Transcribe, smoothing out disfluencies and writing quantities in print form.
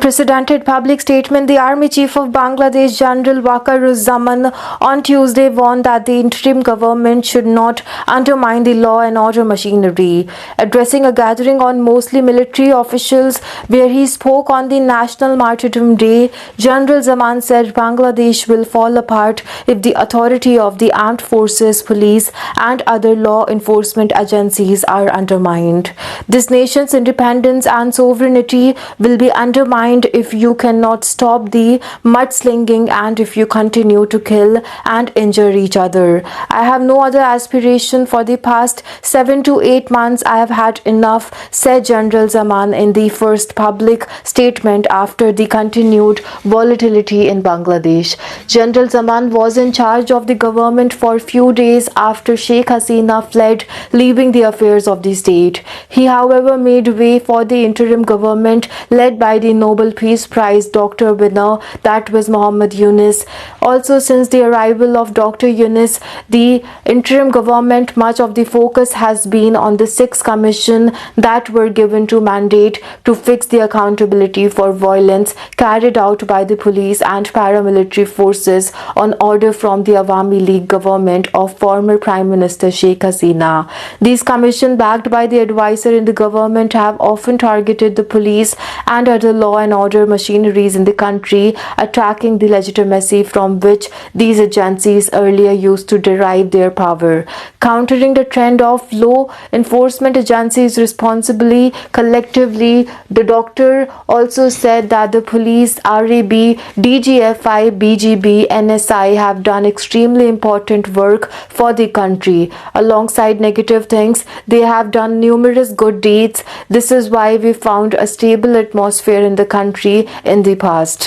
unprecedented public statement, the Army Chief of Bangladesh, General Waqaruzzaman, on Tuesday warned that the interim government should not undermine the law and order machinery. Addressing a gathering on mostly military officials where he spoke on the National Martyrdom Day, General Zaman said Bangladesh will fall apart if the authority of the armed forces, police, and other law enforcement agencies are undermined. This nation's independence and sovereignty will be undermined if you cannot stop the mudslinging and if you continue to kill and injure each other. I have no other aspiration. For the past 7 to 8 months, I have had enough, said General Zaman in the first public statement after the continued volatility in Bangladesh. General Zaman was in charge of the government for a few days after Sheikh Hasina fled, leaving the affairs of the state. He, however, made way for the interim government led by the Nobel Peace Prize Dr. winner, that was Muhammad Yunus. Also, since the arrival of Dr. Yunus, the interim government, much of the focus has been on the 6 commissions that were given to mandate to fix the accountability for violence carried out by the police and paramilitary forces on order from the Awami League government of former Prime Minister Sheikh Hasina. These commissions, backed by the advisor in the government, have often targeted the police and other law and order machineries in the country, attacking the legitimacy from which these agencies earlier used to derive their power. Countering the trend of law enforcement agencies responsibly, collectively, the doctor also said that the police, RAB, DGFI, BGB, NSI have done extremely important work for the country. Alongside negative things, they have done numerous good deeds. This is why we found a stable atmosphere in the country in the past.